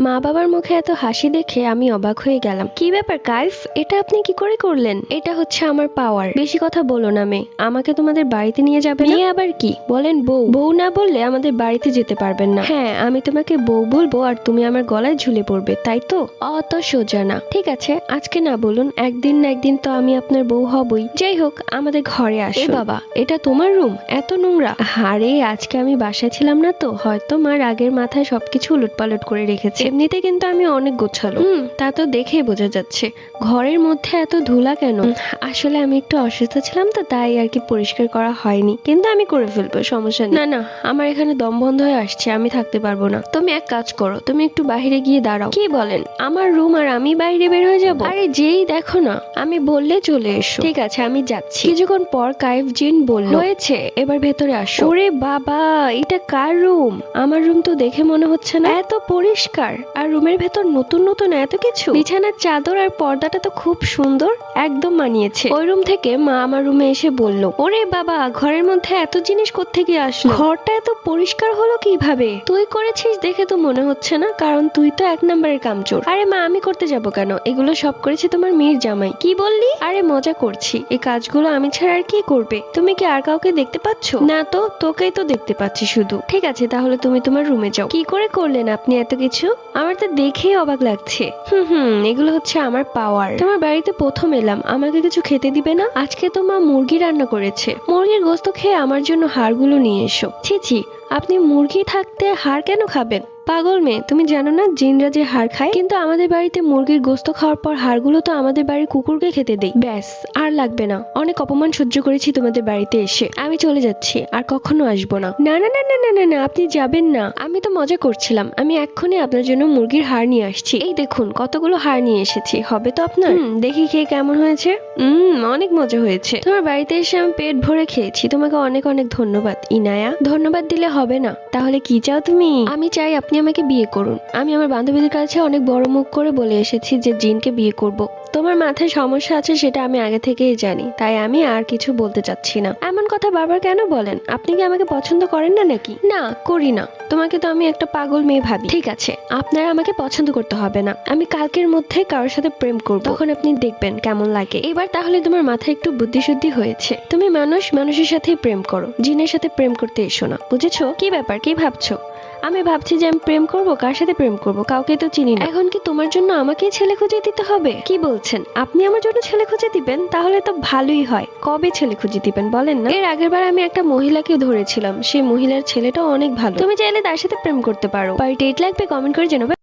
মা বাবার মুখে এত হাসি দেখে আমি অবাক হয়ে গেলাম। কি ব্যাপার কাইফ, এটা আপনি কি করে করলেন? এটা হচ্ছে আমার পাওয়ার। বেশি কথা বলো না মেয়ে, আমাকে তোমাদের বাড়িতে নিয়ে যাবে না? আবার কি বলেন? বউ বউ না বললে আমাদের বাড়িতে যেতে পারবেন না। হ্যাঁ, আমি তোমাকে বউ বলবো আর তুমি আমার গলায় ঝুলে পড়বে, তাই তো? অত সোজা না। ঠিক আছে, আজকে না বলুন, একদিন না একদিন তো আমি আপনার বউ হবই। যাই হোক, আমাদের ঘরে আসো। বাবা, এটা তোমার রুম? এত নোংরা। আরে আজকে আমি বাসায় ছিলাম না তো, হয়তো মার আগের মাথায় সবকিছু উলটপালট করে রেখেছে। এমনিতে কিন্তু আমি অনেক গোছালো। তা তো দেখেই বোঝা যাচ্ছে। ঘরের মধ্যে এত ধুলা কেন? আসলে আমি একটু অসুস্থ ছিলাম তো, তাই আর কি পরিষ্কার করা হয়নি, কিন্তু আমি করে ফেলবো, সমস্যা নেই। না না, আমার এখানে দম বন্ধ হয়ে আসছে, আমি থাকতে পারবো না। তুমি এক কাজ করো, তুমি একটু বাইরে গিয়ে দাঁড়াও। কি বলেন? আমার রুম আর আমি বাইরে বের হয়ে যাবো? আরে যেই দেখো না, আমি বললে চলে এসো। ঠিক আছে, আমি যাচ্ছি। কিছুক্ষণ পর কাইফ জিন বলল, হয়েছে, এবার ভেতরে আসো। ওরে বাবা, এটা কার রুম? আমার রুম তো দেখে মনে হচ্ছে না। এত পরিষ্কার, আর রুমের ভেতর নতুন নতুন এত কিছু। বিছানার চাদর আর পর্দাটা তো খুব সুন্দর, একদম মানিয়েছে। ওই রুম থেকে মা আমার রুমে এসে বলল, ওরে বাবা, ঘরের মধ্যে এত জিনিস কোত্থেকে আসলো? ঘরটা এত পরিষ্কার হলো কিভাবে? তুই করেছিস দেখে তো মনে হচ্ছে না, কারণ তুই তো এক নম্বরের কামচোর। আরে মা, আমি করতে যাব কেন? এগুলো সব করেছে তোমার মেয়ের জামাই। কি বললি? আরে মজা করছি, এই কাজগুলো আমি ছাড়া আর কি করবে? তুমি কি আর কাউকে দেখতে পাচ্ছ? না তো, তোকেই তো দেখতে পাচ্ছি শুধু। ঠিক আছে, তাহলে তুমি তোমার রুমে যাও। কি করে করলেন আপনি এত কিছু? আমার তো দেখেই অবাক লাগছে। এগুলো হচ্ছে আমার পাওয়ার। তোমার বাড়িতে প্রথম এলাম, আমাকে কিছু খেতে দিবে না? আজকে তো মা মুরগি রান্না করেছে, মুরগির গোস্ত খেয়ে আমার জন্য হাড়গুলো নিয়ে এসো। ছি ছি, আপনি মুরগি থাকতে হাড় কেন খাবেন? পাগল মেয়ে, তুমি জানো না জিনরা যে হাড় খায়? কিন্তু আমাদের বাড়িতে মুরগির গোস্ত খাওয়ার পর হাড়গুলো তো আমাদের বাড়ির কুকুরকে খেতে দেই। ব্যাস, আর লাগবে না। অনেক অপমান সহ্য করেছি তোমাদের বাড়িতে এসে। আমি চলে যাচ্ছি, আর কখনো আসবো না। না না না না না না না, আপনি যাবেন না। আমি তো মজা করছিলাম। আমি এক্ষুনি আপনার জন্য মুরগির হাড় নিয়ে আসছি। এই দেখুন, কতগুলো হাড় নিয়ে এসেছি। হবে তো আপনার? দেখি খেয়ে কেমন হয়েছে। অনেক মজা হয়েছে। তোমার বাড়িতে এসে আমি পেট ভরে খেয়েছি। তোমাকে অনেক অনেক ধন্যবাদ ইনায়া। ধন্যবাদ দিলে হবে না। তাহলে কি চাও তুমি? আমি চাই আপনি আমাকে বিয়ে করুন। আমি আমার বান্ধবীদের কাছে অনেক বড় মুখ করে বলে এসেছি যে জিনকে বিয়ে করব। তোমার মাথায় সমস্যা আছে সেটা আমি আগে থেকেই জানি, তাই আমি আর কিছু বলতে চাচ্ছি না। এমন কথা বারবার কেন বলেন? আপনি কি আমাকে পছন্দ করেন না নাকি? না, করি না। তোমাকে তো আমি একটা পাগল মেয়ে ভাবি। ঠিক আছে, আপনার আমাকে পছন্দ করতে হবে না। আমি কালকের মধ্যে কারোর সাথে প্রেম করব, তখন আপনি দেখবেন কেমন লাগে। এবার তাহলে তোমার মাথায় একটু বুদ্ধিশুদ্ধি হয়েছে। তুমি মানুষের সাথেই প্রেম করো, জিনের সাথে প্রেম করতে এসো না, বুঝেছো? কি ব্যাপার, কি ভাবছো? আমি ভাবছি যে আমি প্রেম করব, কার সাথে প্রেম করব? কাউকে তো চিনি না। এখন কি তোমার জন্য আমাকেই ছেলে খুঁজে দিতে হবে? কি বলছেন? আপনি আমার জন্য ছেলে খুঁজে দিবেন? তাহলে তো ভালোই হয়। কবে ছেলে খুঁজে দিবেন বলেন না? এর আগের বার আমি একটা মহিলাকে ধরেছিলাম, সেই মহিলার ছেলেটাও অনেক ভালো। তুমি চাইলে তার সাথে প্রেম করতে পারো। পার্টি ডেট লাগবে? কমেন্ট করে জানাবে।